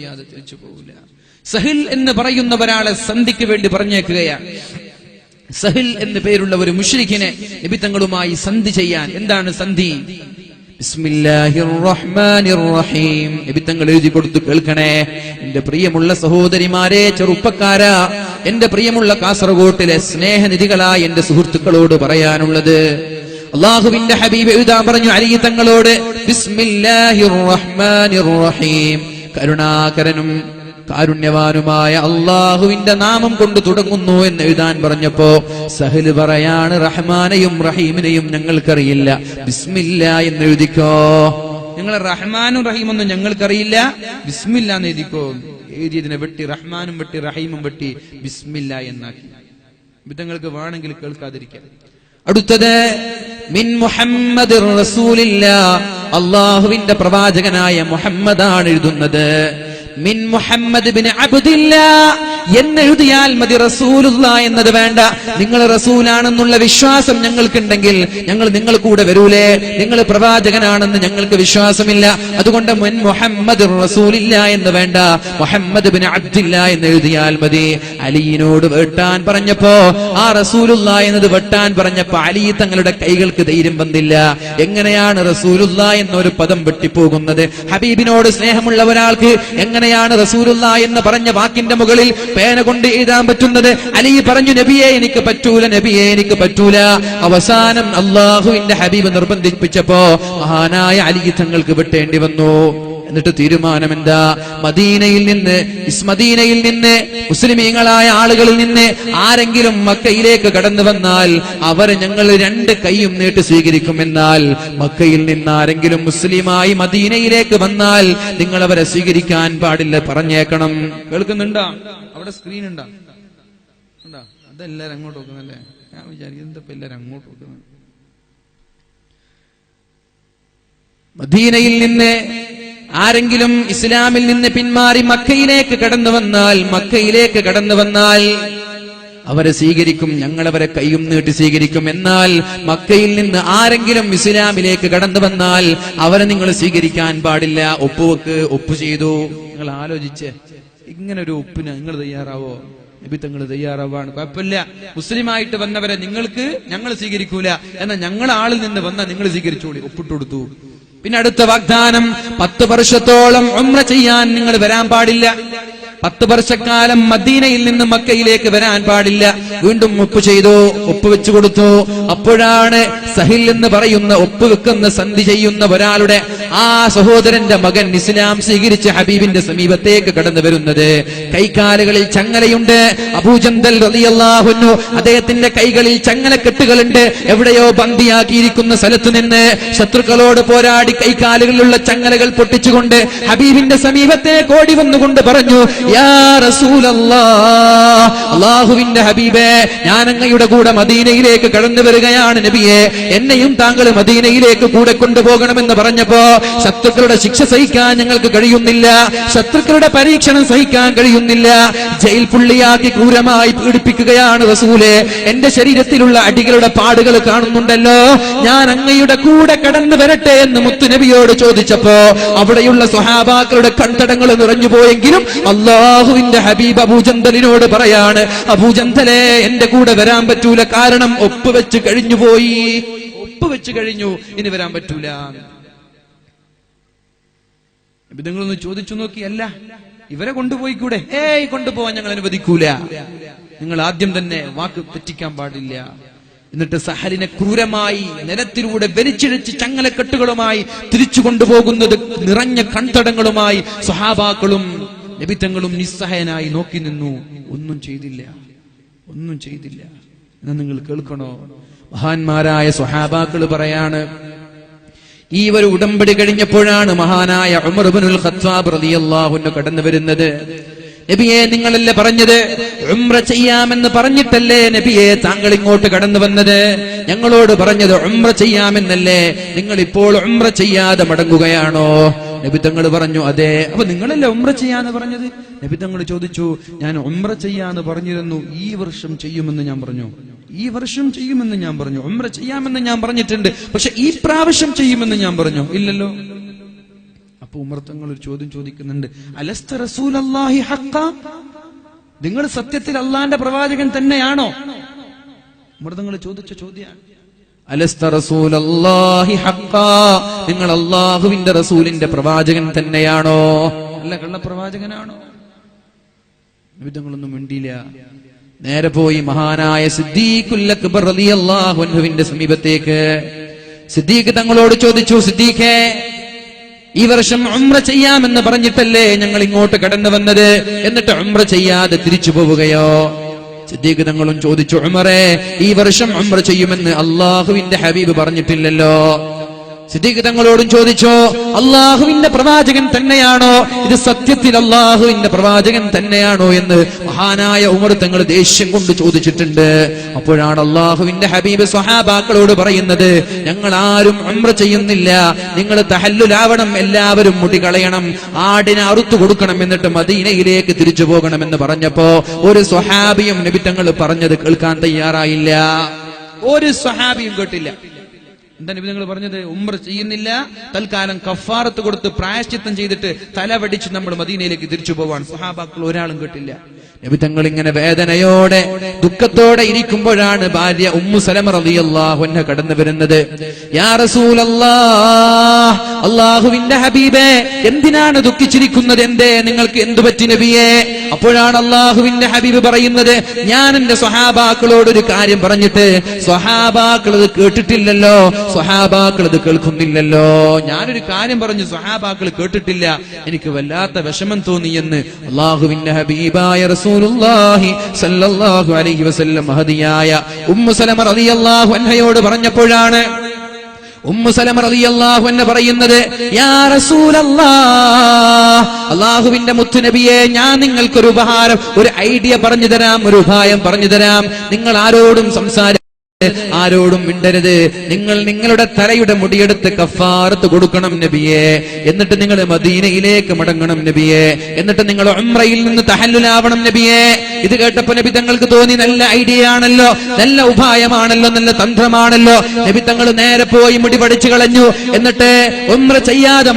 ചെയ്യാതെ തിരിച്ചു പോകില്ല. സഹിൽ എന്ന് പറയുന്ന ഒരാളെ സന്ധിക്ക് വേണ്ടി പറഞ്ഞേക്കുകയാണ്. സഹിൽ എന്ന് പേരുള്ള ഒരു മുശ്രിക്കിനെ നബി തങ്ങളുമായി സന്ധി ചെയ്യാൻ. എന്താണ് സന്ധി? ബിസ്മില്ലാഹിർ റഹ്മാനിർ റഹീം. നബി തങ്ങൾ എഴുതി കൊടുത്തു, കേൾക്കണേ എന്റെ പ്രിയമുള്ള സഹോദരിമാരെ, ചെറുപ്പക്കാരാ, എന്റെ പ്രിയമുള്ള കാസർഗോട്ടിലെ സ്നേഹനിധികളായ എന്റെ സുഹൃത്തുക്കളോട് പറയാനുള്ളത്, അല്ലാഹുവിന്റെ ഹബീബ് എഴുതാൻ പറഞ്ഞു അലി തങ്ങളോട്, ബിസ്മില്ലാഹിർ റഹ്മാനിർ റഹീം, കരുണാകരനും കാരുണ്യവാനുമായ അള്ളാഹുവിന്റെ നാമം കൊണ്ട് തുടങ്ങുന്നു എന്ന് എഴുതാൻ പറഞ്ഞപ്പോ സഹല് പറയാണ്, റഹ്മാനെയും റഹീമിനെയും ഞങ്ങൾക്കറിയില്ല, ബിസ്മില്ലാ എന്ന് എഴുതിക്കോ. നിങ്ങൾ റഹ്മാനും റഹീമൊന്നും ഞങ്ങൾക്കറിയില്ല, ബിസ്മില്ല എന്ന് എഴുതിക്കോ. എഴുതിയതിനെ വെട്ടി റഹ്മാനും വെട്ടി റഹീമും വെട്ടി ബിസ്മില്ല എന്നാക്കി. വിധങ്ങൾക്ക് വേണമെങ്കിൽ കേൾക്കാതിരിക്കാം. അടുത്തത് മിൻ മുഹമ്മദ് റസൂലില്ലാ, അള്ളാഹുവിന്റെ പ്രവാചകനായ മുഹമ്മദാണ് എഴുതുന്നത്. മിൻ മുഹമ്മദ് ബിൻ അബ്ദില്ലാ എന്നെഴുതിയാൽ മതി, റസൂലുള്ളാ എന്നത് വേണ്ട. നിങ്ങൾ റസൂലാണെന്നുള്ള വിശ്വാസം ഞങ്ങൾക്കുണ്ടെങ്കിൽ ഞങ്ങൾ നിങ്ങൾ കൂടെ വരൂലേ? നിങ്ങൾ പ്രവാചകനാണെന്ന് ഞങ്ങൾക്ക് വിശ്വാസമില്ല, അതുകൊണ്ട് മിൻ മുഹമ്മദ് റസൂലില്ലാ എന്ന് വേണ്ട, മുഹമ്മദ് ബിൻ അബ്ദില്ലാ എന്ന് എഴുതിയാൽ മതി. അലിയിനോട് വെട്ടാൻ പറഞ്ഞപ്പോ, ആ റസൂലുള്ളാ എന്നത് വെട്ടാൻ പറഞ്ഞപ്പോ അലി തങ്ങളുടെ കൈകൾക്ക് ധൈര്യം വന്നില്ല. എങ്ങനെയാണ് റസൂലുള്ളാ എന്നൊരു പദം വെട്ടിപ്പോകുന്നത്? ഹബീബിനോട് സ്നേഹമുള്ള ഒരാൾക്ക് എങ്ങനെയാണ് റസൂലുള്ളാ എന്ന് പറഞ്ഞ വാക്കിന്റെ മുകളിൽ പേന കൊണ്ട് എഴുതാൻ പറ്റുന്നത്? അലി പറഞ്ഞു, നബിയെ എനിക്ക് പറ്റൂല, നബിയെ എനിക്ക് പറ്റൂല. അവസാനം അള്ളാഹുവിന്റെ ഹബീബ് നിർബന്ധിപ്പിച്ചപ്പോ മഹാനായ അലി തങ്ങൾക്ക് വെട്ടേണ്ടി വന്നു. എന്നിട്ട് തീരുമാനം എന്താ? മദീനയിൽ നിന്ന് മുസ്ലിമീങ്ങളായ ആളുകളിൽ നിന്ന് ആരെങ്കിലും മക്കയിലേക്ക് കടന്നു വന്നാൽ അവരെ ഞങ്ങൾ രണ്ട് കൈയും നീട്ടി സ്വീകരിക്കും. എന്നാൽ മക്കയിൽ നിന്ന് ആരെങ്കിലും മുസ്ലിമായി മദീനയിലേക്ക് വന്നാൽ നിങ്ങൾ അവരെ സ്വീകരിക്കാൻ പാടില്ല, പറഞ്ഞേക്കണം. കേൾക്കുന്നുണ്ടോ? അവിടെ സ്ക്രീൻ ഉണ്ടോ? അതെല്ലാരും അങ്ങോട്ട് നോക്കുന്നല്ലേ? ഞാൻ വിചാരിക്കും എന്താ എല്ലാരും അങ്ങോട്ട് നോക്കുന്നത്. മദീനയിൽ നിന്ന് ആരെങ്കിലും ഇസ്ലാമിൽ നിന്ന് പിന്മാറി മക്കയിലേക്ക് കടന്നു വന്നാൽ അവരെ സ്വീകരിക്കും, ഞങ്ങൾ അവരെ കൈയും നീട്ടി സ്വീകരിക്കും. എന്നാൽ മക്കയിൽ നിന്ന് ആരെങ്കിലും ഇസ്ലാമിലേക്ക് കടന്നു വന്നാൽ അവരെ നിങ്ങൾ സ്വീകരിക്കാൻ പാടില്ല. ഒപ്പുവെക്ക്. ഒപ്പ് ചെയ്തു. നിങ്ങൾ ആലോചിച്ച്, ഇങ്ങനെ ഒരു ഒപ്പിന് നിങ്ങൾ തയ്യാറാവോ? നബി തങ്ങൾ തയ്യാറാവാണ്. കുഴപ്പമില്ല, മുസ്ലിമായിട്ട് വന്നവരെ ഞങ്ങൾ സ്വീകരിക്കൂല, എന്നാൽ ഞങ്ങൾ ആളിൽ നിന്ന് വന്നാൽ നിങ്ങൾ സ്വീകരിച്ചോളി. ഒപ്പിട്ട് കൊടുത്തു. പിന്നെ അടുത്ത വാഗ്ദാനം, 10 വർഷത്തോളം ഉംറ ചെയ്യാൻ നിങ്ങൾ വരാൻ പാടില്ല. 10 വർഷക്കാലം മദീനയിൽ നിന്ന് മക്കയിലേക്ക് വരാൻ പാടില്ല. വീണ്ടും ഒപ്പ് ചെയ്തു, ഒപ്പ് വെച്ചു കൊടുത്തു. അപ്പോഴാണ് സഹിൽ എന്ന് പറയുന്ന ഒപ്പ് വെക്കുന്ന സന്ധി ചെയ്യുന്ന ഒരാളുടെ ആ സഹോദരന്റെ മകൻ ഇസ്ലാം സ്വീകരിച്ച് ഹബീബിന്റെ സമീപത്തേക്ക് കടന്നു വരുന്നത്. കൈകാലുകളിൽ ചങ്ങലയുണ്ട്. അബൂജന്തൽ റളിയല്ലാഹു അൻഹു, അദ്ദേഹത്തിന്റെ കൈകളിൽ ചങ്ങലക്കെട്ടുകളുണ്ട്. എവിടെയോ ബന്ദിയാക്കിയിരിക്കുന്ന സ്ഥലത്തു നിന്ന് ശത്രുക്കളോട് പോരാടി കൈകാലുകളിലുള്ള ചങ്ങലകൾ പൊട്ടിച്ചുകൊണ്ട് ഹബീബിന്റെ സമീപത്തേക്ക് ഓടി വന്നുകൊണ്ട് പറഞ്ഞു, യാ റസൂലല്ലാഹ്, അല്ലാഹുവിന്റെ ഹബീബേ, ഞാൻ അങ്ങയുടെ കൂടെ മദീനയിലേക്ക് കടന്നു വരികയാണ് നബിയെ, എന്നെയും താങ്കൾ മദീനയിലേക്ക് കൂടെ കൊണ്ടുപോകണമെന്ന് പറഞ്ഞപ്പോ, ശത്രുക്കളുടെ ശിക്ഷ സഹിക്കാൻ ഞങ്ങൾക്ക് കഴിയുന്നില്ല, ശത്രുക്കളുടെ പരീക്ഷണം സഹിക്കാൻ കഴിയുന്നില്ല, ജയിൽ പുള്ളിയാക്കി ക്രൂരമായി പീഡിപ്പിക്കുകയാണ് റസൂലേ, എന്റെ ശരീരത്തിലുള്ള അടികളുടെ പാടുകൾ കാണുന്നുണ്ടല്ലോ, ഞാൻ അങ്ങയുടെ കൂടെ കടന്നു വരട്ടെ എന്ന് മുത്തുനബിയോട് ചോദിച്ചപ്പോ അവിടെയുള്ള സ്വഹാബാക്കളുടെ കൺതടങ്ങൾ നിറഞ്ഞു പോയെങ്കിലും അല്ലാഹുവിന്റെ ഹബീബ് അബൂജന്തലിനോട് പറയാണ്, അബൂജന്തലെ, എന്റെ കൂടെ വരാൻ പറ്റൂല, കാരണം ഒപ്പ് വെച്ച് കഴിഞ്ഞു പോയി, ഒപ്പ് വെച്ച് കഴിഞ്ഞു, ഇനി വരാൻ പറ്റൂല. നിങ്ങളൊന്ന് ചോദിച്ചു നോക്കി, അല്ല ഇവരെ കൊണ്ടുപോയിക്കൂടെ? കൊണ്ടുപോവാൻ ഞങ്ങൾ അനുവദിക്കൂല, നിങ്ങൾ ആദ്യം തന്നെ വാക്ക് തെറ്റിക്കാൻ പാടില്ല. എന്നിട്ട് സഹലിനെ ക്രൂരമായി നിലത്തിലൂടെ വലിച്ചിഴച്ച് ചങ്ങലക്കെട്ടുകളുമായി തിരിച്ചു കൊണ്ടുപോകുന്നത് നിറഞ്ഞ കൺതടങ്ങളുമായി സ്വഹാബാക്കളും നബിതങ്ങളും നിസ്സഹായനായി നോക്കി നിന്നു. ഒന്നും ചെയ്തില്ല. എന്നാ നിങ്ങൾ കേൾക്കണോ? മഹാന്മാരായ സ്വഹാബാക്കൾ പറയാണ്, ഈ ഒരു ഉടമ്പടി കഴിഞ്ഞപ്പോഴാണ് മഹാനായ ഉമർ ഇബ്നുൽ ഖത്താബ് റളിയല്ലാഹു അൻഹു കടന്നു വരുന്നത്. നബിയെ, നിങ്ങളല്ലേ പറഞ്ഞത് ഉംറ ചെയ്യാമെന്ന് പറഞ്ഞിട്ടല്ലേ നബിയെ താങ്കൾ ഇങ്ങോട്ട് കടന്നു വന്നത്? ഞങ്ങളോട് പറഞ്ഞത് ഉംറ ചെയ്യാമെന്നല്ലേ? നിങ്ങൾ ഇപ്പോൾ ഉംറ ചെയ്യാതെ മടങ്ങുകയാണോ? നബി തങ്ങൾ പറഞ്ഞു, അതെ. അപ്പൊ നിങ്ങളല്ലേ ഉംറ ചെയ്യാന്ന് പറഞ്ഞത്? നബി തങ്ങൾ ചോദിച്ചു, ഞാൻ ഉംറ ചെയ്യാന്ന് പറഞ്ഞിരുന്നു, ഈ വർഷം ചെയ്യുമെന്ന് ഞാൻ പറഞ്ഞു, ഉംറ ചെയ്യാമെന്ന് ഞാൻ പറഞ്ഞിട്ടുണ്ട്, പക്ഷെ ഈ പ്രാവശ്യം ചെയ്യുമെന്ന് ഞാൻ പറഞ്ഞു, ഇല്ലല്ലോ. അപ്പൊ ഉമർ തങ്ങൾ ഒരു ചോദ്യം ചോദിക്കുന്നുണ്ട്, അലസ്ത റസൂലല്ലാഹി ഹഖ്ഖ, നിങ്ങൾ സത്യത്തിൽ അള്ളാന്റെ പ്രവാചകൻ തന്നെയാണോ? ഉമർ തങ്ങൾ ചോദിച്ച ചോദ്യമാണ്. അലസ്ത റസൂലല്ലാഹി ഹഖ്ഖ, നിങ്ങൾ അല്ലാഹുവിന്റെ റസൂലിന്റെ പ്രവാചകൻ തന്നെയാണോ? അല്ല കള്ളപ്രവാചകനാണോ? നബി തങ്ങളൊന്നും മിണ്ടിയില്ല. നേരെ പോയി മഹാനായ സിദ്ദീഖുൽ അക്ബർ റളിയല്ലാഹു അൻഹുവിന്റെ സമീപത്തേക്ക്. സിദ്ദീഖ് തങ്ങളോട് ചോദിച്ചു, സിദ്ദീഖേ, ഈ വർഷം ഉംറ ചെയ്യാമെന്ന് പറഞ്ഞിട്ടല്ലേ ഞങ്ങൾ ഇങ്ങോട്ട് കടന്നു വന്നത്, എന്നിട്ട് ഉംറ ചെയ്യാതെ തിരിച്ചു പോവുകയോ? സിദ്ദീഖ് തങ്ങളും ചോദിച്ചു, ഉമറേ, ഈ വർഷം ഉംറ ചെയ്യുമെന്ന് അല്ലാഹുവിന്റെ ഹബീബ് പറഞ്ഞിട്ടില്ലല്ലോ. സിദ്ദീഖ് തങ്ങളോടും ചോദിച്ചു, അള്ളാഹുവിന്റെ പ്രവാചകൻ തന്നെയാണോ ഇത്? സത്യത്തിൽ അള്ളാഹുവിന്റെ പ്രവാചകൻ തന്നെയാണോ എന്ന് മഹാനായ ഉമർ തങ്ങൾ ദേഷ്യം കൊണ്ട് ചോദിച്ചിട്ടുണ്ട്. അപ്പോഴാണ് അള്ളാഹുവിന്റെ ഹബീബ് സ്വഹാബാക്കളോട് പറയുന്നത്, ഞങ്ങൾ ആരും ഉംറ ചെയ്യുന്നില്ല, നിങ്ങൾ തഹല്ലുലാവണം, എല്ലാവരും മുടി കളയണം, ആടിനെ അറുത്തു കൊടുക്കണം, എന്നിട്ട് മദീനയിലേക്ക് തിരിച്ചു പോകണമെന്ന് പറഞ്ഞപ്പോ ഒരു സ്വഹാബിയും നബി തങ്ങൾ പറഞ്ഞത് കേൾക്കാൻ തയ്യാറായില്ല. ഒരു സ്വഹാബിയും കേട്ടില്ല. എന്താ നബി തങ്ങൾ പറഞ്ഞത്? ഉംറ ചെയ്യുന്നില്ല, തൽക്കാലം കഫാറത്ത് കൊടുത്ത് പ്രായശ്ചിത്തം ചെയ്തിട്ട് തലവടിച്ച് നമ്മൾ മദീനയിലേക്ക് തിരിച്ചു പോവാൻ. സ്വഹാബാക്കൾ ഒരാളും കേട്ടില്ല. നബി തങ്ങൾ ഇങ്ങനെ വേദനയോടെ ദുഃഖത്തോടെ ഇരിക്കുമ്പോഴാണ് ഭാര്യ ഉമ്മു സലമ റളിയല്ലാഹു അൻഹ കടന്നു വരുന്നത്. യാ റസൂലല്ലാഹ്, അല്ലാഹുവിന്റെ ഹബീബേ, എന്തിനാണ് ദുഃഖിച്ചിരിക്കുന്നത്? എന്തേ, നിങ്ങൾക്ക് എന്തു പറ്റി നബിയേ? അപ്പോഴാണ് അല്ലാഹുവിന്റെ ഹബീബ് പറയുന്നത്, ഞാൻ എന്റെ സ്വഹാബാക്കളോട് ഒരു കാര്യം പറഞ്ഞിട്ട് സ്വഹാബാക്കൾ അത് കേട്ടിട്ടില്ലല്ലോ, സ്വഹാബാക്കൾ അത് കേൾക്കുന്നില്ലല്ലോ. ഞാനൊരു കാര്യം പറഞ്ഞു, സ്വഹാബാക്കൾ കേട്ടിട്ടില്ല, എനിക്ക് വല്ലാത്ത വിഷമം തോന്നിയെന്ന് അല്ലാഹുവിന്റെ ഹബീബായ റസൂലുള്ളാഹി സ്വല്ലല്ലാഹു അലൈഹി വസല്ലം മഹദിയായ ഉമ്മു സലമ റളിയല്ലാഹു അൻഹയോട് പറഞ്ഞപ്പോഴാണ് ഉമ്മു സലമ റളിയല്ലാഹു അൻഹ പറയുന്നത്, യാ റസൂലല്ലാഹ്, അല്ലാഹുവിന്റെ മുത്തുനബിയെ, ഞാൻ നിങ്ങൾക്കൊരു ഉപഹാരം, ഒരു ഐഡിയ പറഞ്ഞു തരാം, ഒരു ഉപായം പറഞ്ഞു തരാം. നിങ്ങൾ ആരോടും ആരോടും മിണ്ടരുത്. നിങ്ങൾ നിങ്ങളുടെ തലയുടെ മുടിയെടുത്ത് കഫാറത്ത് കൊടുക്കണം നബിയെ, എന്നിട്ട് നിങ്ങൾ മദീനയിലേക്ക് മടങ്ങണം നബിയെ, എന്നിട്ട് നിങ്ങൾ ഉംറയിൽ നിന്ന് തഹല്ലുലാവണം നബിയെ. ഇത് കേട്ടപ്പോ നബി തങ്ങൾക്ക് തോന്നി, നല്ല ഐഡിയ ആണല്ലോ, നല്ല ഉപായമാണല്ലോ, നല്ല തന്ത്രമാണല്ലോ. നബി തങ്ങൾ നേരെ പോയി മുടി പഠിച്ചു കളഞ്ഞു. എന്നിട്ട് ഉംറ ചെയ്യാതെ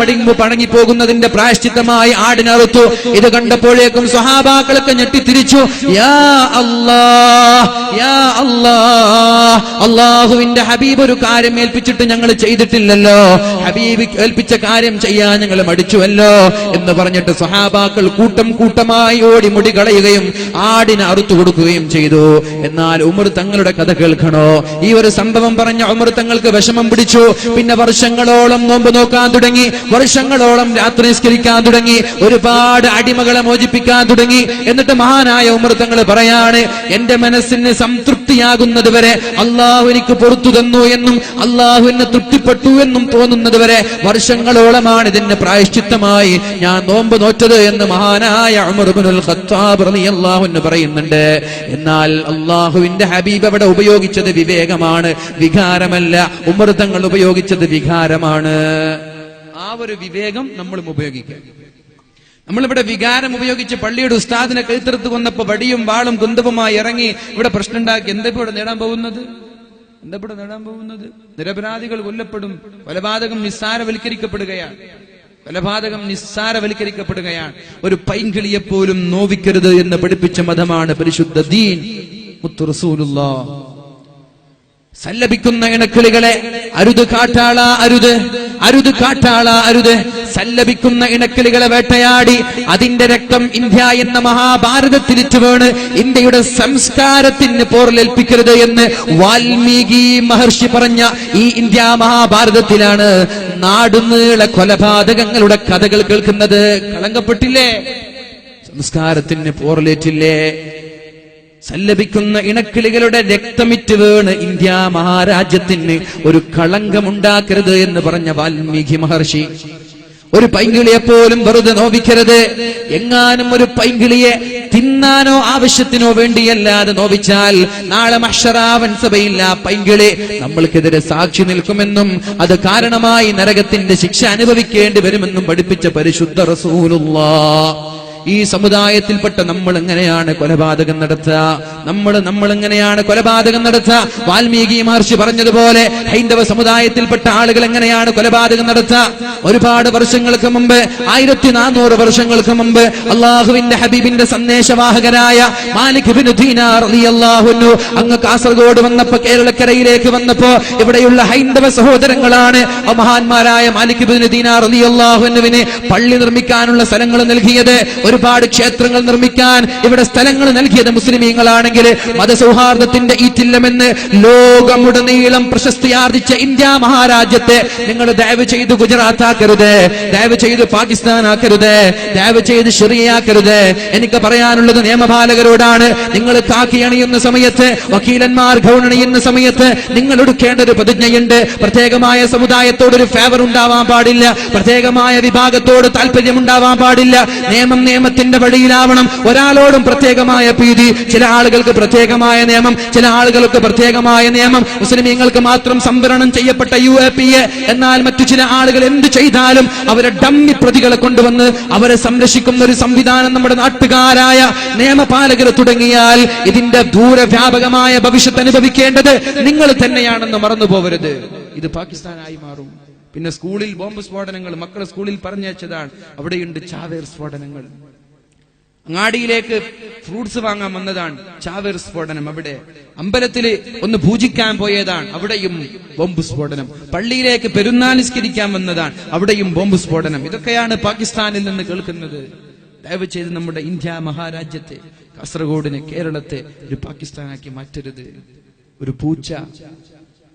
പടങ്ങി പോകുന്നതിന്റെ പ്രായശ്ചിത്തമായി ആടിനറുത്തു. ഇത് കണ്ടപ്പോഴേക്കും സ്വഹാബാക്കളൊക്കെ ഞെട്ടിത്തിരിച്ചു. യാ അല്ലാഹ്, യാ അല്ലാഹ്, അള്ളാഹുവിന്റെ ഹബീബ് ഒരു കാര്യം ഏൽപ്പിച്ചിട്ട് ഞങ്ങൾ ചെയ്തിട്ടില്ലല്ലോ, ഹബീബ് ഏൽപ്പിച്ച കാര്യം ചെയ്യാൻ ഞങ്ങൾ മടിച്ചുവല്ലോ എന്ന് പറഞ്ഞിട്ട് സ്വഹാബാക്കൾ കൂട്ടം കൂട്ടമായി ഓടി മുടി കളയുകയും ആടിനെ അറുത്തു കൊടുക്കുകയും ചെയ്തു. എന്നാൽ ഉമർ തങ്ങളുടെ കഥ കേൾക്കണോ? ഈ ഒരു സംഭവം പറഞ്ഞ ഉമർ തങ്ങൾക്ക് വിഷമം പിടിച്ചു. പിന്നെ വർഷങ്ങളോളം നോമ്പ് നോക്കാൻ തുടങ്ങി, വർഷങ്ങളോളം രാത്രി നിസ്കരിക്കാൻ തുടങ്ങി, ഒരുപാട് അടിമകളെ മോചിപ്പിക്കാൻ തുടങ്ങി. എന്നിട്ട് മഹാനായ ഉമർ തങ്ങൾ പറയാണ്, എന്റെ മനസ്സിന് സംതൃപ്തിയാകുന്നത് വരെ, അള്ളാഹു എനിക്ക് പുറത്തു തന്നു എന്നും അള്ളാഹു എന്നെ തൃപ്തിപ്പെട്ടു എന്നും തോന്നുന്നത് വരെ വർഷങ്ങളോളമാണ് ഇതിന്റെ പ്രായശ്ചിത്തമായി ഞാൻ നോമ്പ് നോറ്റത് എന്ന് മഹാനായ ഉമർ ഇബ്നുൽ ഖത്താബ് റളിയല്ലാഹു അൻഹു പറയുന്നുണ്ട്. എന്നാൽ അള്ളാഹുവിന്റെ ഹബീബ് അവിടെ ഉപയോഗിച്ചത് വിവേകമാണ്, വികാരമല്ല. ഉമർ തങ്ങൾ ഉപയോഗിച്ചത് വികാരമാണ്. ആ ഒരു വിവേകം നമ്മളും ഉപയോഗിക്കുക. നമ്മളിവിടെ വികാരം ഉപയോഗിച്ച് പള്ളിയുടെ ഉസ്താദിനെ കഴുത്തെടുത്ത് കൊന്നപ്പോ വടിയും വാളും കുന്തവുമായി ഇറങ്ങി ഇവിടെ പ്രശ്നം ഉണ്ടാക്കി. എന്താ ഇവിടെ നേടാൻ പോകുന്നത്? നിരപരാധികൾ കൊല്ലപ്പെടും. കൊലപാതകം നിസ്സാരവൽക്കരിക്കപ്പെടുകയാണ്. ഒരു പൈങ്കിളിയെപ്പോലും നോവിക്കരുത് എന്ന് പഠിപ്പിച്ച മതമാണ് പരിശുദ്ധ ദീൻ മുത്തു റസൂലുള്ളാഹ്. സല്ലപിക്കുന്ന ഇണക്കിളികളെ അരുത്, കാട്ടാള അരുത്, അരുത് കാട്ടാള അരുത്. സല്ലപിക്കുന്ന ഇണക്കിളികളെ വേട്ടയാടി അതിന്റെ രക്തം ഇന്ത്യ എന്ന മഹാഭാരതത്തിലിറ്റ് വീണ് ഇന്ത്യയുടെ സംസ്കാരത്തിന് പോറലേൽപ്പിക്കരുത് എന്ന് വാൽമീകി മഹർഷി പറഞ്ഞ ഈ ഇന്ത്യ മഹാഭാരതത്തിലാണ് നാടുനീള കൊലപാതകങ്ങളുടെ കഥകൾ കേൾക്കുന്നത്. കളങ്കപ്പെട്ടില്ലേ? സംസ്കാരത്തിന് പോറലേറ്റില്ലേ? സല്ലപിക്കുന്ന ഇണക്കിളികളുടെ രക്തമിറ്റ് വീണ് ഇന്ത്യ മഹാരാജ്യത്തിന് ഒരു കളങ്കമുണ്ടാക്കരുത് എന്ന് പറഞ്ഞ വാൽമീകി മഹർഷി. ഒരു പൈങ്കിളിയെ പോലും വെറുതെ നോവിക്കരുത്. എങ്ങാനും ഒരു പൈങ്കിളിയെ തിന്നാനോ ആവശ്യത്തിനോ വേണ്ടിയല്ലാതെ നോവിച്ചാൽ നാളെ മഹ്ശറാവൻ സഭയിൽ ആ പൈങ്കിളി നമ്മൾക്കെതിരെ സാക്ഷി നിൽക്കുമെന്നും അത് കാരണമായി നരകത്തിന്റെ ശിക്ഷ അനുഭവിക്കേണ്ടി വരുമെന്നും പഠിപ്പിച്ച പരിശുദ്ധ റസൂലുള്ളാഹ്. ഈ സമുദായത്തിൽപ്പെട്ട നമ്മൾ എങ്ങനെയാണ് കൊലപാതകം നടത്തുക? നമ്മൾ എങ്ങനെയാണ് കൊലപാതകം നടത്തുക? വാൽമീകി മഹർഷി പറഞ്ഞതുപോലെ ഹൈന്ദവ സമുദായത്തിൽപ്പെട്ട ആളുകൾ എങ്ങനെയാണ് കൊലപാതകം നടത്തുക? ഒരുപാട് വർഷങ്ങൾക്ക് മുമ്പ്, 1400 വർഷങ്ങൾക്ക് മുമ്പ് അള്ളാഹുവിന്റെ ഹബീബിന്റെ സന്ദേശവാഹകരായ മാലിക് ഇബ്നു ദീനാർ റളിയല്ലാഹു അൻഹു അങ്ങ് കാസർഗോഡ് വന്നപ്പോ, കേരളക്കരയിലേക്ക് വന്നപ്പോ ഇവിടെയുള്ള ഹൈന്ദവ സഹോദരങ്ങളാണ് മഹാന്മാരായ മാലിക് ഇബ്നു ദീനാർ റളിയല്ലാഹു അൻഹുവിന് പള്ളി നിർമ്മിക്കാനുള്ള സ്ഥലങ്ങൾ നൽകിയത്. ഒരുപാട് ക്ഷേത്രങ്ങൾ നിർമ്മിക്കാൻ ഇവിടെ സ്ഥലങ്ങൾ നൽകിയത് മുസ്ലിമീങ്ങളാണെങ്കിൽ, മതസൗഹാർദ്ദത്തിന്റെ ഈറ്റില്ലമെന്ന് ലോകമുടനീളം പ്രശസ്തിയാർജിച്ച ഇന്ത്യ മഹാരാജ്യത്തെ നിങ്ങൾ ദയവ് ചെയ്ത് ഗുജറാത്ത് ആക്കരുത്, ദയവ് ചെയ്ത് പാകിസ്ഥാൻ ആക്കരുത്, ദയവ് ചെയ്ത് ശരിയാക്കരുത്. എനിക്ക് പറയാനുള്ളത് നിയമപാലകരോടാണ്. നിങ്ങൾ കാക്കി അണിയുന്ന സമയത്ത്, വക്കീലന്മാർ ഗൗൺ അണിയുന്ന സമയത്ത് നിങ്ങൾ എടുക്കേണ്ട ഒരു പ്രതിജ്ഞയുണ്ട്. പ്രത്യേകമായ സമുദായത്തോടൊരു ഫേവർ ഉണ്ടാവാൻ പാടില്ല, പ്രത്യേകമായ വിഭാഗത്തോട് താല്പര്യം ഉണ്ടാവാൻ പാടില്ല. നിയമം നിയമത്തിന്റെ വഴിയിലാവണം. ഒരാളോടും പ്രത്യേകമായ പ്രീതി. ചില ആളുകൾക്ക് പ്രത്യേകമായ നിയമം, ചില ആളുകൾക്ക് പ്രത്യേകമായ നിയമം. മുസ്ലിമീങ്ങൾക്ക് മാത്രം സംവരണം ചെയ്യപ്പെട്ട UAPA. എന്നാൽ മറ്റു ചില ആളുകൾ എന്ത് ചെയ്താലും അവരെ ഡമ്മി പ്രതികളെ കൊണ്ടുവന്ന് അവരെ സംരക്ഷിക്കുന്ന ഒരു സംവിധാനം നമ്മുടെ നാട്ടുകാരായ നിയമപാലകർ തുടങ്ങിയാൽ ഇതിന്റെ ദൂരവ്യാപകമായ ഭവിഷ്യത്ത് അനുഭവിക്കേണ്ടത് നിങ്ങൾ തന്നെയാണെന്ന് മറന്നു പോകരുത്. ഇത് പാകിസ്ഥാനായി മാറും. പിന്നെ സ്കൂളിൽ ബോംബ് സ്ഫോടനങ്ങൾ, മക്കളെ സ്കൂളിൽ പറഞ്ഞയച്ചതാണ്. അവിടെയുണ്ട് ചാവേർ സ്ഫോടനങ്ങൾ. അങ്ങാടിയിലേക്ക് ഫ്രൂട്ട്സ് വാങ്ങാൻ വന്നതാണ്, ചാവേർ സ്ഫോടനം. അവിടെ അമ്പലത്തില് ഒന്ന് പൂജിക്കാൻ പോയതാണ്, അവിടെയും ബോംബ് സ്ഫോടനം. പള്ളിയിലേക്ക് പെരുന്നാൾ നിസ്കരിക്കാൻ വന്നതാണ്, അവിടെയും ബോംബ് സ്ഫോടനം. ഇതൊക്കെയാണ് പാകിസ്ഥാനിൽ നിന്ന് കേൾക്കുന്നത്. ദയവ് ചെയ്ത് നമ്മുടെ ഇന്ത്യ മഹാരാജ്യത്തെ, കാസർഗോഡിനെ, കേരളത്തെ ഒരു പാകിസ്ഥാനാക്കി മാറ്റരുത്. ഒരു പൂച്ച,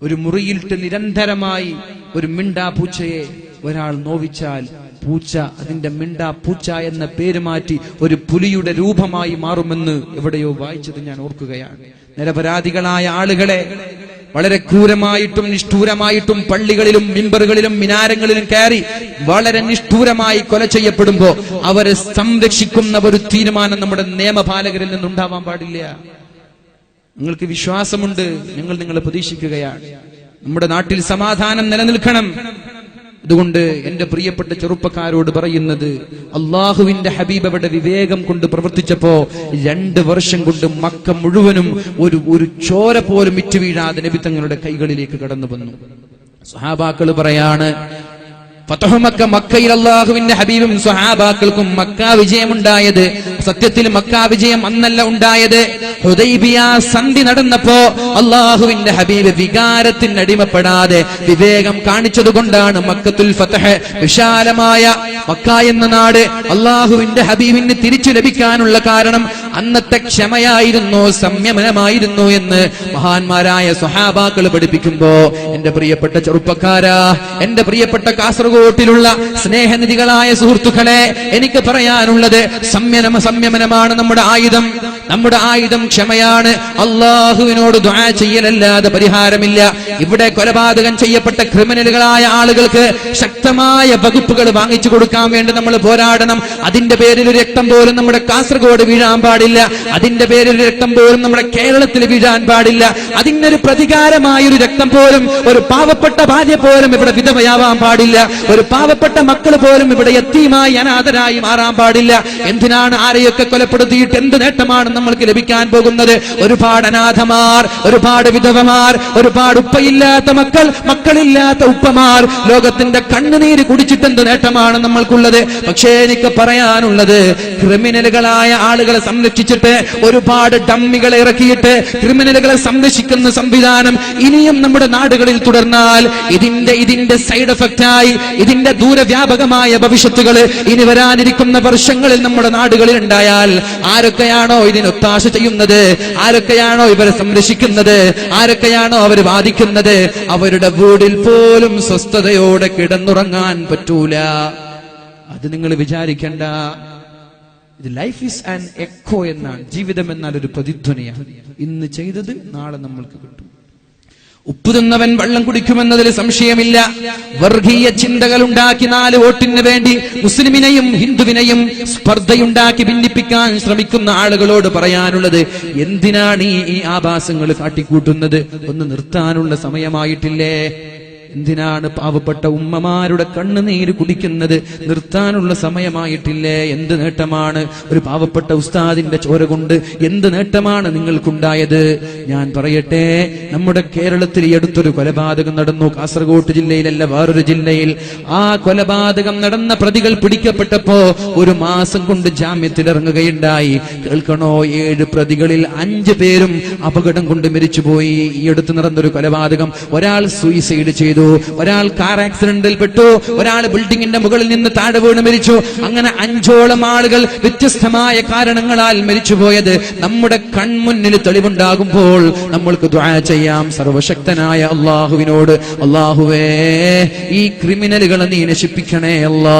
ഒരു മുറിയിലിട്ട് നിരന്തരമായി ഒരു മിണ്ടാ പൂച്ചയെ ഒരാൾ നോവിച്ചാൽ പൂച്ച അതിന്റെ മിണ്ടാ പൂച്ച എന്ന പേര് മാറ്റി ഒരു പുലിയുടെ രൂപമായി മാറുമെന്ന് എവിടെയോ വായിച്ചത് ഞാൻ ഓർക്കുകയാണ്. നിരപരാധികളായ ആളുകളെ വളരെ ക്രൂരമായിട്ടും നിഷ്ഠൂരമായിട്ടും പള്ളികളിലും മിമ്പറുകളിലും മിനാരങ്ങളിലും കയറി വളരെ നിഷ്ഠൂരമായി കൊല ചെയ്യപ്പെടുമ്പോ അവരെ സംരക്ഷിക്കുന്ന ഒരു തീരുമാനം നമ്മുടെ നിയമപാലകരിൽ നിന്നുണ്ടാവാൻ പാടില്ല. നിങ്ങൾക്ക് വിശ്വാസമുണ്ട്, ഞങ്ങൾ നിങ്ങളെ പ്രതീക്ഷിക്കുകയാണ്. നമ്മുടെ നാട്ടിൽ സമാധാനം നിലനിൽക്കണം. അതുകൊണ്ട് എന്റെ പ്രിയപ്പെട്ട ചെറുപ്പക്കാരോട് പറയുന്നത്, അള്ളാഹുവിന്റെ ഹബീബ് അവിടെ വിവേകം കൊണ്ട് പ്രവർത്തിച്ചപ്പോ 2 വർഷം കൊണ്ട് മക്ക മുഴുവനും ഒരു ചോര പോലും ഇറ്റു വീഴാതെ നബി തങ്ങളുടെ കൈകളിലേക്ക് കടന്നു വന്നു. സ്വഹാബാക്കൾ പറയാണ്, ഫതഹു മക്ക, മക്കയിൽ അല്ലാഹുവിന്റെ ഹബീബും സ്വഹാബാക്കൾക്കും മക്ക വിജയമുണ്ടായത് സത്യത്തിൽ മക്ക വിജയം അന്നല്ല ഉണ്ടായത്. ഹുദൈബിയ സന്ധി നടന്നപ്പോ അല്ലാഹുവിന്റെ ഹബീബ് വികാരത്തിന് അടിമപ്പെടാതെ വിവേകം കാണിച്ചതുകൊണ്ടാണ് മക്കത്തുൽ ഫതഹ്, വിശാലമായ മക്ക എന്ന നാട് അല്ലാഹുവിന്റെ ഹബീബിന് തിരിച്ചു ലഭിക്കാനുള്ള കാരണം അന്നത്തെ ക്ഷമയായിരുന്നു, സംയമനമായിരുന്നു എന്ന് മഹാന്മാരായ സ്വഹാബാക്കൾ പഠിപ്പിക്കുമ്പോ, എന്റെ പ്രിയപ്പെട്ട ചെറുപ്പക്കാരാ, എന്റെ പ്രിയപ്പെട്ട കാസർഗോട്ടിലുള്ള സ്നേഹനിധികളായ സുഹൃത്തുക്കളെ, എനിക്ക് പറയാനുള്ളത് സംയമനമാണ് നമ്മുടെ ആയുധം. നമ്മുടെ ആയുധം ക്ഷമയാണ്. അള്ളാഹുവിനോട് ദുആ ചെയ്യലല്ലാതെ പരിഹാരമില്ല. ഇവിടെ കൊലപാതകം ചെയ്യപ്പെട്ട ക്രിമിനലുകളായ ആളുകൾക്ക് ശക്തമായ വകുപ്പുകൾ വാങ്ങിച്ചു കൊടുക്കാൻ വേണ്ടി നമ്മൾ പോരാടണം. അതിന്റെ പേരിൽ ഒരു രക്തം പോലും നമ്മുടെ കാസർഗോഡ് വീഴാൻ പാടില്ല. അതിന്റെ പേരിൽ ഒരു രക്തം പോലും നമ്മുടെ കേരളത്തിൽ വീഴാൻ പാടില്ല. അതിനൊരു പ്രതികാരമായൊരു രക്തം പോലും, ഒരു പാവപ്പെട്ട ഭാര്യ പോലും ഇവിടെ വിധവയാവാൻ പാടില്ല. ഒരു പാവപ്പെട്ട മക്കൾ പോലും ഇവിടെ യത്തീമായി അനാഥരായി മാറാൻ പാടില്ല. എന്തിനാണ് ആരെയൊക്കെ കൊലപ്പെടുത്തിയിട്ട് എന്ത് നേട്ടമാണ് നമ്മൾക്ക് ലഭിക്കാൻ പോകുന്നത്? ഒരുപാട് അനാഥമാർ, ഒരുപാട് വിധവമാർ, ഒരുപാട് ഉപ്പയില്ലാത്ത മക്കൾ, മക്കളില്ലാത്ത ഉപ്പമാർ ലോകത്തിന്റെ കണ്ണുനീര് കുടിച്ചിട്ട് എന്ത് നേട്ടമാണ് നമ്മൾക്കുള്ളത്? പക്ഷേ എനിക്ക് പറയാനുള്ളത്, ക്രിമിനലുകളായ ആളുകളെ സംരക്ഷിച്ചിട്ട് ഒരുപാട് ഡമ്മികളെ ഇറക്കിയിട്ട് ക്രിമിനലുകളെ സംരക്ഷിക്കുന്ന സംവിധാനം ഇനിയും നമ്മുടെ നാടുകളിൽ തുടർന്നാൽ ഇതിന്റെ സൈഡ് എഫക്റ്റായി, ഇതിന്റെ ദൂരവ്യാപകമായ ഭവിഷ്യത്തുകൾ ഇനി വരാനിരിക്കുന്ന വർഷങ്ങളിൽ നമ്മുടെ നാടുകളിൽ ഉണ്ടായാൽ ആരൊക്കെയാണോ ഇതിനൊത്താശ ചെയ്യുന്നത്, ആരൊക്കെയാണോ ഇവരെ സംരക്ഷിക്കുന്നത്, ആരൊക്കെയാണോ അവർ വാദിക്കുന്നത്, അവരുടെ വീടിൽ പോലും സ്വസ്ഥതയോടെ കിടന്നുറങ്ങാൻ പറ്റൂല. അത് നിങ്ങൾ വിചാരിക്കണ്ട. ഇത് ലൈഫ് ഈസ് ആൻ എക്കോ എന്നാണ്. ജീവിതം എന്നാൽ ഒരു പ്രതിധ്വനിയാണ്. ഇന്ന് ചെയ്തത് നാളെ നമ്മൾക്ക് കിട്ടും. ഉപ്പ് തിന്നവൻ വെള്ളം കുടിക്കുമെന്നതിൽ സംശയമില്ല. വർഗീയ ചിന്തകൾ ഉണ്ടാക്കി 4 വോട്ടിന് വേണ്ടി മുസ്ലിമിനെയും ഹിന്ദുവിനെയും സ്പർദ്ധയുണ്ടാക്കി ഭിന്നിപ്പിക്കാൻ ശ്രമിക്കുന്ന ആളുകളോട് പറയാനുള്ളത്, എന്തിനാണ് ഈ ആഭാസങ്ങൾ കാട്ടിക്കൂട്ടുന്നത്? ഒന്ന് നിർത്താനുള്ള സമയമായിട്ടില്ലേ? എന്തിനാണ് പാവപ്പെട്ട ഉമ്മമാരുടെ കണ്ണുനീര് കുടിക്കുന്നത്? നിർത്താനുള്ള സമയമായിട്ടില്ലേ? എന്ത് നേട്ടമാണ് ഒരു പാവപ്പെട്ട ഉസ്താദിന്റെ ചോര കൊണ്ട് എന്ത് നേട്ടമാണ് നിങ്ങൾക്കുണ്ടായത്? ഞാൻ പറയട്ടെ, നമ്മുടെ കേരളത്തിൽ ഈ അടുത്തൊരു കൊലപാതകം നടന്നു. കാസർഗോഡ് ജില്ലയിലല്ല, വേറൊരു ജില്ലയിൽ. ആ കൊലപാതകം നടന്ന പ്രതികൾ പിടിക്കപ്പെട്ടപ്പോ 1 മാസം കൊണ്ട് ജാമ്യത്തിലിറങ്ങുകയുണ്ടായി. കേൾക്കണോ, 7 പ്രതികളിൽ 5 പേരും അപകടം കൊണ്ട് മരിച്ചുപോയി. ഈ അടുത്ത് നടന്നൊരു കൊലപാതകം, ഒരാൾ സൂയിസൈഡ് ചെയ്തു, ഒരാൾ കാർ ആക്സിഡന്റിൽ പെട്ടു, ഒരാൾ ബിൽഡിങ്ങിന്റെ മുകളിൽ നിന്ന് താഴെ വീണ് മരിച്ചു. അങ്ങനെ 5ഓളം ആളുകൾ വ്യത്യസ്തമായ കാരണങ്ങളാൽ മരിച്ചുപോയത് നമ്മുടെ കൺമുന്നിൽ തെളിവുണ്ടാകുമ്പോൾ നമ്മൾക്ക് ദുആ ചെയ്യാം സർവശക്തനായ അള്ളാഹുവിനോട്. അള്ളാഹുവേ, ഈ ക്രിമിനലുകളെ നീ നശിപ്പിക്കണേ അല്ലാ.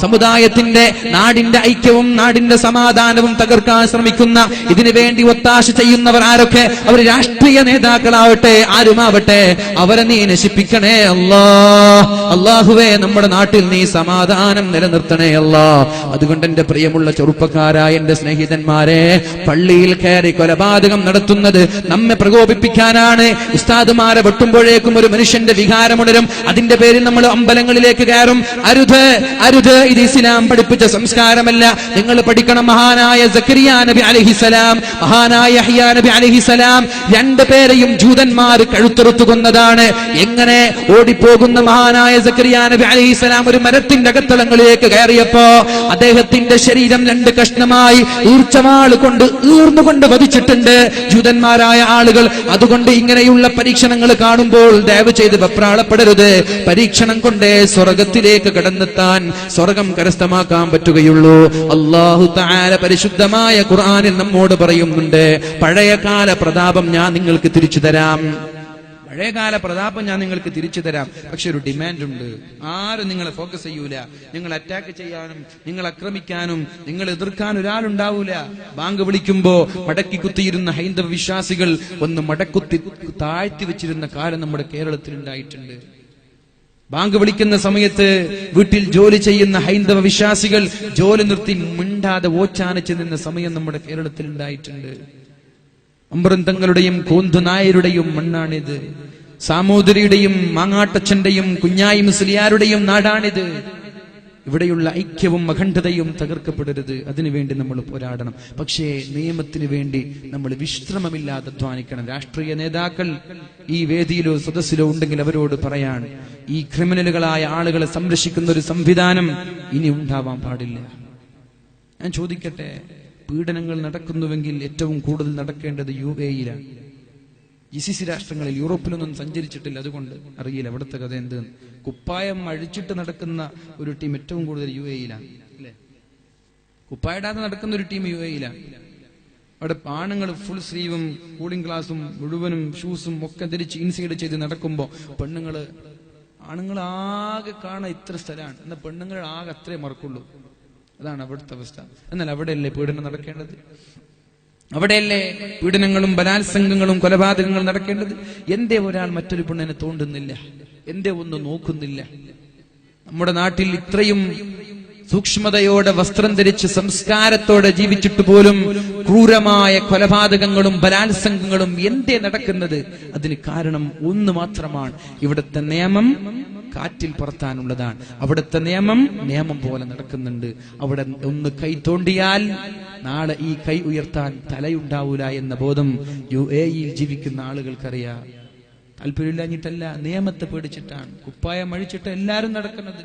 സമുദായത്തിന്റെ, നാടിന്റെ ഐക്യവും നാടിന്റെ സമാധാനവും തകർക്കാൻ ശ്രമിക്കുന്ന, ഇതിനു വേണ്ടി ഒത്താശ ചെയ്യുന്നവർ ആരൊക്കെ, അവർ രാഷ്ട്രീയ നേതാക്കളാവട്ടെ, ആരുമാവട്ടെ, അവരെ നീ നശിപ്പിക്കണേ അല്ലാ. അള്ളാഹുവേ, നമ്മുടെ നാട്ടിൽ നീ സമാധാനം നിലനിർത്തണേ അല്ലാ. അതുകൊണ്ട് എന്റെ പ്രിയമുള്ള ചെറുപ്പക്കാരായ എന്റെ സ്നേഹിതന്മാരെ, പള്ളിയിൽ കയറി കൊലപാതകം നടത്തുന്നത് നമ്മെ പ്രകോപിപ്പിക്കാനാണ്. ഉസ്താദുമാരെ വെട്ടുമ്പോഴേക്കും ഒരു മനുഷ്യന്റെ വികാരമുണരും. അതിന്റെ പേരിൽ നമ്മൾ അമ്പലങ്ങളിലേക്ക് കയറും. അരുത്, അരുത്. ഇത് ഇസ്ലാം പഠിപ്പിച്ച സംസ്കാരമല്ല. നിങ്ങൾ പഠിക്കണം. മഹാനായ സക്കരിയ നബി അലൈഹിസ്സലാം, മഹാനായ യഹ്യാ നബി അലൈഹിസ്സലാം, 2 പേരെയും ജൂതന്മാർ കഴുത്തറുത്തു കൊന്നതാണ്. എങ്ങനെ? ഓടിപ്പോകുന്ന മഹാനായ സക്കരിയ നബി അലൈഹിസ്സലാം ഒരു മരത്തിന്റെ അകത്തളങ്ങളിലേക്ക് കയറിയപ്പോ അദ്ദേഹത്തിന്റെ ശരീരം 2 കഷ്ണമായി ഈർച്ചവാൾ കൊണ്ട് ഈർന്നുകൊണ്ട് വധിച്ചിട്ടുണ്ട് ജൂതന്മാരായ ആളുകൾ. അതുകൊണ്ട് ഇങ്ങനെയുള്ള പരീക്ഷണങ്ങൾ കാണുമ്പോൾ ദയവ് ചെയ്ത് വെപ്രാളപ്പെടരുത്. പരീക്ഷണം കൊണ്ടേ സ്വർഗത്തിലേക്ക് കടന്നെത്താൻ, സ്വർഗം കരസ്ഥമാക്കാൻ പറ്റുകയുള്ളൂ. അല്ലാഹു തആല പരിശുദ്ധമായ ഖുർആനിൽ നമ്മോട് പറയുന്നുണ്ട്, പഴയകാല പ്രതാപം ഞാൻ നിങ്ങൾക്ക് തിരിച്ചു തരാം. പഴയകാല പ്രതാപം ഞാൻ നിങ്ങൾക്ക് തിരിച്ചു തരാം. പക്ഷെ ഒരു ഡിമാൻഡ് ഉണ്ട്. ആരും നിങ്ങളെ ഫോക്കസ് ചെയ്യൂല. നിങ്ങൾ അറ്റാക്ക് ചെയ്യാനും, നിങ്ങൾ ആക്രമിക്കാനും, നിങ്ങൾ എതിർക്കാൻ ഒരാളുണ്ടാവൂല. ബാങ്ക് വിളിക്കുമ്പോ മടക്കി കുത്തിയിരുന്ന ഹൈന്ദവ വിശ്വാസികൾ ഒന്ന് മടക്കുത്തി താഴ്ത്തി വെച്ചിരുന്ന കാലം നമ്മുടെ കേരളത്തിൽ ഉണ്ടായിട്ടുണ്ട്. ബാങ്ക് വിളിക്കുന്ന സമയത്ത് വീട്ടിൽ ജോലി ചെയ്യുന്ന ഹൈന്ദവ വിശ്വാസികൾ ജോലി നിർത്തി മിണ്ടാതെ ഓച്ചാനിച്ച് നിന്ന സമയം നമ്മുടെ കേരളത്തിൽ ഉണ്ടായിട്ടുണ്ട്. അമ്പൃന്തങ്ങളുടെയും കോന്തുനായരുടെയും മണ്ണാണിത്. സാമൂതിരിയുടെയും മാങ്ങാട്ടച്ചന്റെയും കുഞ്ഞായി മുസ്ലിയാരുടെയും നാടാണിത്. ഇവിടെയുള്ള ഐക്യവും അഖണ്ഡതയും തകർക്കപ്പെടരുത്. അതിനുവേണ്ടി നമ്മൾ പോരാടണം. പക്ഷേ നിയമത്തിന് വേണ്ടി നമ്മൾ വിശ്രമമില്ലാതെ അധ്വാനിക്കണം. രാഷ്ട്രീയ നേതാക്കൾ ഈ വേദിയിലോ സദസ്സിലോ ഉണ്ടെങ്കിൽ അവരോട് പറയാൻ, ഈ ക്രിമിനലുകളായ ആളുകളെ സംരക്ഷിക്കുന്ന ഒരു സംവിധാനം ഇനി ഉണ്ടാവാൻ പാടില്ല. ഞാൻ ചോദിക്കട്ടെ, പീഡനങ്ങൾ നടക്കുന്നുവെങ്കിൽ ഏറ്റവും കൂടുതൽ നടക്കേണ്ടത് UAE-യിലാണ്. GCC രാഷ്ട്രങ്ങളിൽ, യൂറോപ്പിലൊന്നും സഞ്ചരിച്ചിട്ടില്ല, അതുകൊണ്ട് അറിയില്ല അവിടുത്തെ കഥ എന്ത്. കുപ്പായം അഴിച്ചിട്ട് നടക്കുന്ന ഒരു ടീം ഏറ്റവും കൂടുതൽ UAE-യിലാണ്, അല്ലെ? കുപ്പായിടാതെ നടക്കുന്ന ഒരു ടീം UAE-യിലാണ്. അവിടെ ആണുങ്ങൾ ഫുൾ സ്ലീവും കൂളിംഗ് ഗ്ലാസും മുഴുവനും ഷൂസും ഒക്കെ ധരിച്ച് ഇൻസൈഡ് ചെയ്ത് നടക്കുമ്പോ ആണുങ്ങൾ ആകെ കാണാൻ ഇത്ര സ്ഥലമാണ്, എന്നാൽ പെണ്ണുങ്ങൾ ആകെ അത്രേ മറക്കുള്ളൂ. അതാണ് അവിടുത്തെ അവസ്ഥ. എന്നാൽ അവിടെയല്ലേ പീഡനം നടക്കേണ്ടത്? അവിടെയല്ലേ പീഡനങ്ങളും ബലാത്സംഗങ്ങളും കൊലപാതകങ്ങളും നടക്കേണ്ടത്? എന്തേ ഒരാൾ മറ്റൊരു പെണ്ണിനെ തോണ്ടുന്നില്ല? എന്തേ ഒന്നും നോക്കുന്നില്ല? നമ്മുടെ നാട്ടിൽ ഇത്രയും സൂക്ഷ്മതയോടെ വസ്ത്രം ധരിച്ച് സംസ്കാരത്തോടെ ജീവിച്ചിട്ട് പോലും ക്രൂരമായ കൊലപാതകങ്ങളും ബലാത്സംഗങ്ങളും എന്തേ നടക്കുന്നത്? അതിന് കാരണം ഒന്ന് മാത്രമാണ്. ഇവിടുത്തെ നിയമം കാറ്റിൽ പറത്താനുള്ളതാണ്. അവിടുത്തെ നിയമം പോലെ നടക്കുന്നുണ്ട്. അവിടെ ഒന്ന് കൈ തോണ്ടിയാൽ നാളെ ഈ കൈ ഉയർത്താൻ തലയുണ്ടാവൂല എന്ന ബോധം UAE-യിൽ ജീവിക്കുന്ന ആളുകൾക്കറിയാം. താല്പര്യമില്ലാഞ്ഞിട്ടല്ല, നിയമത്തെ പേടിച്ചിട്ടാണ്. കുപ്പായം അഴിച്ചിട്ട് എല്ലാരും നടക്കുന്നത്.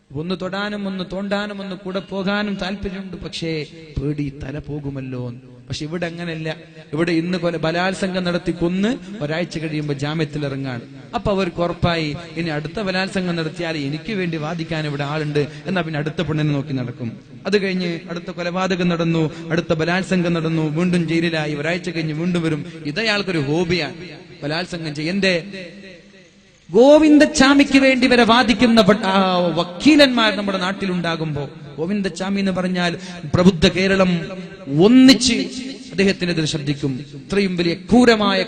ഒന്ന് തൊടാനും ഒന്ന് തോണ്ടാനും ഒന്ന് കൂടെ പോകാനും താല്പര്യമുണ്ട്, പക്ഷേ പേടി തല പോകുമല്ലോ. പക്ഷെ ഇവിടെ അങ്ങനെയല്ല. ഇവിടെ ഇന്ന് ബലാത്സംഗം നടത്തി കൊന്ന് ഒരാഴ്ച കഴിയുമ്പോൾ ജാമ്യത്തിൽ ഇറങ്ങാണ്. അപ്പൊ അവർക്ക് ഉറപ്പായി ഇനി അടുത്ത ബലാത്സംഗം നടത്തിയാൽ എനിക്ക് വേണ്ടി വാദിക്കാൻ ഇവിടെ ആളുണ്ട്, എന്നാ പിന്നെ അടുത്ത പെണ്ണിനെ നോക്കി നടക്കും. അത് കഴിഞ്ഞ് അടുത്ത കൊലപാതകം നടന്നു, അടുത്ത ബലാത്സംഗം നടന്നു, വീണ്ടും ജയിലിലായി, ഒരാഴ്ച കഴിഞ്ഞ് വീണ്ടും വരും. ഇതയാൾക്കൊരു ഹോബിയാണ് ബലാത്സംഗം ചെയ്യന്റെ. ഗോവിന്ദച്ചാമിക്ക് വേണ്ടി വരെ വാദിക്കുന്ന വക്കീലന്മാർ നമ്മുടെ നാട്ടിലുണ്ടാകുമ്പോ, ഗോവിന്ദച്ചാമി എന്ന് പറഞ്ഞാൽ പ്രബുദ്ധ കേരളം ഒന്നിച്ച് അദ്ദേഹത്തിനെതിരെ ശബ്ദിക്കും. ഇത്രയും വലിയ ക്രൂരമായ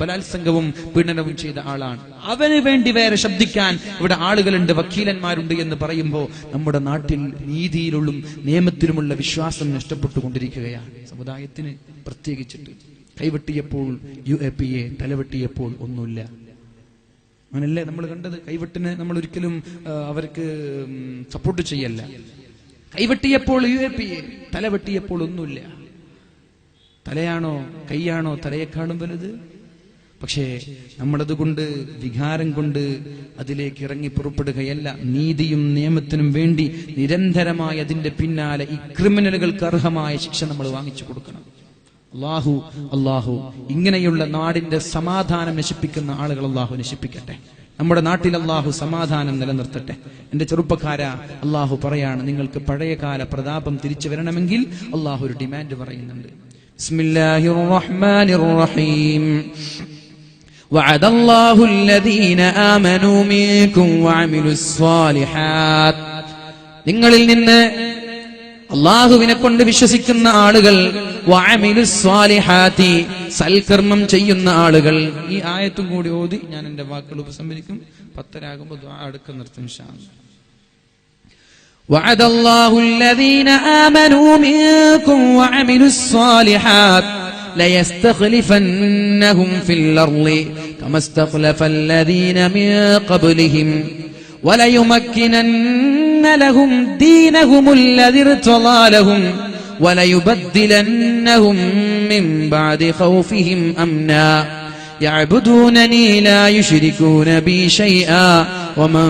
ബലാത്സംഗവും പീഡനവും ചെയ്ത ആളാണ്. അവന് വേണ്ടി വേറെ ശബ്ദിക്കാൻ ഇവിടെ ആളുകളുണ്ട്, വക്കീലന്മാരുണ്ട് എന്ന് പറയുമ്പോ നമ്മുടെ നാട്ടിൽ നീതിയിലുള്ള നിയമത്തിലുമുള്ള വിശ്വാസം നഷ്ടപ്പെട്ടുകൊണ്ടിരിക്കുകയാണ്. സമുദായത്തിന് പ്രത്യേകിച്ചിട്ട് കൈവെട്ടിയപ്പോൾ UAPA, തലവെട്ടിയപ്പോൾ ഒന്നുമില്ല. അങ്ങനല്ലേ നമ്മൾ കണ്ടത്. കൈവെട്ടിന് നമ്മൾ ഒരിക്കലും അവർക്ക് സപ്പോർട്ട് ചെയ്യല്ല. കൈവെട്ടിയപ്പോൾ UAP, തല വെട്ടിയപ്പോൾ ഒന്നുമില്ല. തലയാണോ കൈയാണോ തലയെക്കാളും വലുത്? പക്ഷേ നമ്മളതുകൊണ്ട് വികാരം കൊണ്ട് അതിലേക്ക് ഇറങ്ങി പുറപ്പെടുകയല്ല. നീതിയും നിയമത്തിനും വേണ്ടി നിരന്തരമായി അതിന്റെ പിന്നാലെ ഈ ക്രിമിനലുകൾക്ക് അർഹമായ ശിക്ഷ നമ്മൾ വാങ്ങിച്ചു കൊടുക്കണം. അള്ളാഹു ഇങ്ങനെയുള്ള നാടിന്റെ സമാധാനം നശിപ്പിക്കുന്ന ആളുകൾ അള്ളാഹു നശിപ്പിക്കട്ടെ. നമ്മുടെ നാട്ടിൽ അള്ളാഹു സമാധാനം നിലനിർത്തട്ടെ. എന്റെ ചെറുപ്പക്കാരാ, അള്ളാഹു പറയാണ്, നിങ്ങൾക്ക് പഴയകാല പ്രതാപം തിരിച്ചു വരണമെങ്കിൽ അള്ളാഹു ഒരു ഡിമാൻഡ് പറയുന്നുണ്ട്. ബിസ്മില്ലാഹിർ റഹ്മാനിർ റഹീം. വഅദല്ലാഹു അല്ലദീന ആമനൂ മിൻകും വഅമിലുസ് സ്വാലിഹാത്ത്. നിങ്ങളിൽ നിന്ന് അള്ളാഹുവിനെ കൊണ്ട് വിശ്വസിക്കുന്ന ആളുകൾ, വഅമിലുസ് സ്വാലിഹാത്തി, സൽക്കർമ്മം ചെയ്യുന്ന ആളുകൾ. ഈ ആയത്തും കൂടി ഓതി ഞാൻ എന്റെ വാക്കുകൾ ഉപസംഹരിക്കും. 10 ദുആ അടുക്ക നിർത്തും ഇൻഷാ അല്ലാഹ്. വഅദല്ലാഹു അല്ലദീന ആമനൂ മിൻകും വഅമിലുസ് സ്വാലിഹാത്ത് ലയസ്തഖ്ലിഫന്നഹും ഫിൽ അർളി കമാ ഇസ്തഖ്ലഫല്ലദീന മിൻ ഖബ്ലിഹിം വലയുമക്കിനന്ന ലഹും ദീനഹും الذي ارتضى لهم وليبدلنهم من بعد خوفهم أمنا يعبدونني لا يشركون بي شيئا ومن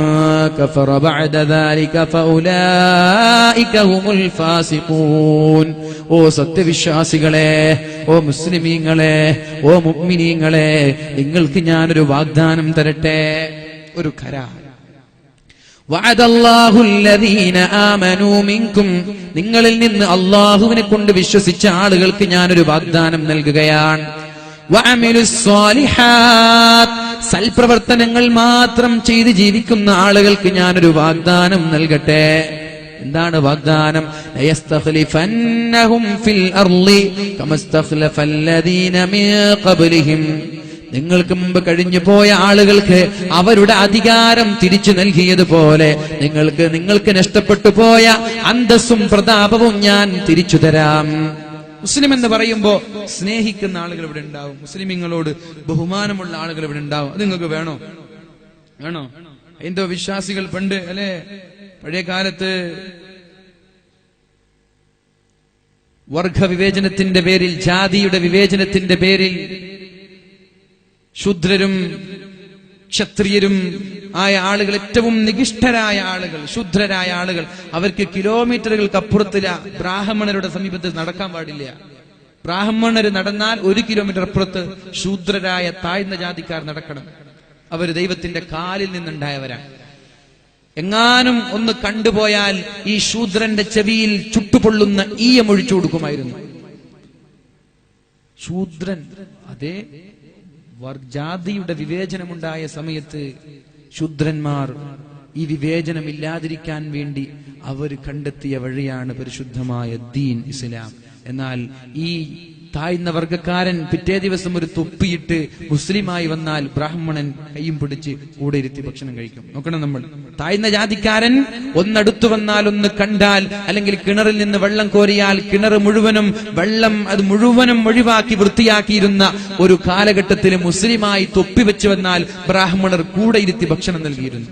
كفر بعد ذلك فأولئك هم الفاسقون. ഓ സത്യവിശ്വാസികളെ, ഓ മുസ്ലിമീങ്ങളെ, ഓ മുഅ്മിനീങ്ങളെ, നിങ്ങൾക്ക് ഞാനൊരു വാഗ്ദാനം തരട്ടെ, ഒരു കരാർ. വഅദല്ലാഹു അല്ലദീന ആമനൂ മിൻകും, നിങ്ങളിൽ നിന്ന് അല്ലാഹുവിനെ കൊണ്ട് വിശ്വസിച്ച ആളുകൾക്ക് ഞാനൊരു വാഗ്ദാനം നൽകുകയാണ്. വഅമിലുസ് സ്വാലിഹാത്ത്, സൽപ്രവർത്തനങ്ങൾ മാത്രം ചെയ്ത് ജീവിക്കുന്ന ആളുകൾക്ക് ഞാനൊരു വാഗ്ദാനം നൽകട്ടെ. എന്താണ് വാഗ്ദാനം? ലയസ്തഖ്ലിഫന്നഹും ഫിൽ അർളി കമാ ഇസ്തഖ്ലഫല്ലദീന മിൻ ഖബ്ലിഹിം, നിങ്ങൾക്ക് മുമ്പ് കഴിഞ്ഞു പോയ ആളുകൾക്ക് അവരുടെ അധികാരം തിരിച്ചു നൽകിയതുപോലെ നിങ്ങൾക്ക് നഷ്ടപ്പെട്ടു പോയ അന്തസ്സും പ്രതാപവും ഞാൻ തിരിച്ചു തരാം. മുസ്ലിം എന്ന് പറയുമ്പോ സ്നേഹിക്കുന്ന ആളുകൾ ഇവിടെ ഉണ്ടാവും, മുസ്ലിമീങ്ങളോട് ബഹുമാനമുള്ള ആളുകൾ ഇവിടെ ഉണ്ടാവും. അത് നിങ്ങൾക്ക് വേണോ? ഹൈന്ദവ വിശ്വാസികൾ പണ്ട് അല്ലെ, പഴയ കാലത്ത് വർഗ വിവേചനത്തിന്റെ പേരിൽ, ജാതിയുടെ വിവേചനത്തിന്റെ പേരിൽ ശൂദ്രരും ക്ഷത്രിയരും ആയ ആളുകൾ, ഏറ്റവും നികിഷ്ഠരായ ആളുകൾ, ശൂദ്രരായ ആളുകൾ, അവർക്ക് കിലോമീറ്ററുകൾക്ക് അപ്പുറത്തില്ല ബ്രാഹ്മണരുടെ സമീപത്ത് നടക്കാൻ പാടില്ല. ബ്രാഹ്മണര് നടന്നാൽ 1 കിലോമീറ്റർ അപ്പുറത്ത് ശൂദ്രരായ താഴ്ന്ന ജാതിക്കാർ നടക്കണം. അവർ ദൈവത്തിന്റെ കാലിൽ നിന്നുണ്ടായവരാണ്. എങ്ങാനും ഒന്ന് കണ്ടുപോയാൽ ഈ ശൂദ്രന്റെ ചെവിയിൽ ചുട്ടുപൊള്ളുന്ന ഈയമൊഴിച്ചു കൊടുക്കുമായിരുന്നു. ശൂദ്രൻ, അതേ ജാതിയുടെ വിവേചനമുണ്ടായ സമയത്ത് ശൂദ്രന്മാർ ഈ വിവേചനം ഇല്ലാതിരിക്കാൻ വേണ്ടി അവർ കണ്ടെത്തിയ വഴിയാണ് പരിശുദ്ധമായ ദീൻ ഇസ്ലാം. എന്നാൽ ഈ താഴ്ന്ന വർഗക്കാരൻ പിറ്റേ ദിവസം ഒരു തൊപ്പിയിട്ട് മുസ്ലിമായി വന്നാൽ ബ്രാഹ്മണൻ കയ്യും പിടിച്ച് കൂടെ ഇരുത്തി ഭക്ഷണം കഴിക്കും. നോക്കണം, നമ്മൾ താഴ്ന്ന ജാതിക്കാരൻ ഒന്നടുത്തു വന്നാൽ, ഒന്ന് കണ്ടാൽ, അല്ലെങ്കിൽ കിണറിൽ നിന്ന് വെള്ളം കോരിയാൽ കിണർ മുഴുവനും വെള്ളം അത് മുഴുവനും ഒഴിവാക്കി വൃത്തിയാക്കിയിരുന്ന ഒരു കാലഘട്ടത്തിൽ മുസ്ലിമായി തൊപ്പി വെച്ച് വന്നാൽ ബ്രാഹ്മണർ കൂടെ ഇരുത്തി ഭക്ഷണം നൽകിയിരുന്നു.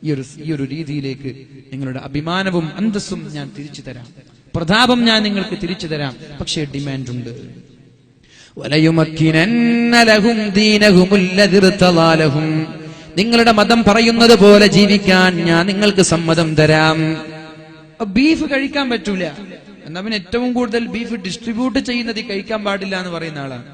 ഈ ഒരു രീതിയിലേക്ക് നിങ്ങളുടെ അഭിമാനവും അന്തസ്സും ഞാൻ തിരിച്ചു തരാം, പ്രതാപം ഞാൻ നിങ്ങൾക്ക് തിരിച്ചു തരാം. പക്ഷേ ഡിമാൻഡ് ഉണ്ട്. വലയുമക്കിനന്ന ലഹും ദീനഹും الذي ارتضى لهم, നിങ്ങളുടെ മതം പറയുന്നത് പോലെ ജീവിക്കാൻ ഞാൻ നിങ്ങൾക്ക് സമ്മതം തരാം. ബീഫ് കഴിക്കാൻ പറ്റൂല, എന്നാ പിന്നെ ഏറ്റവും കൂടുതൽ ബീഫ് ഡിസ്ട്രിബ്യൂട്ട് ചെയ്യുന്നത് കഴിക്കാൻ പാടില്ല എന്ന് പറയുന്ന ആളാണ്.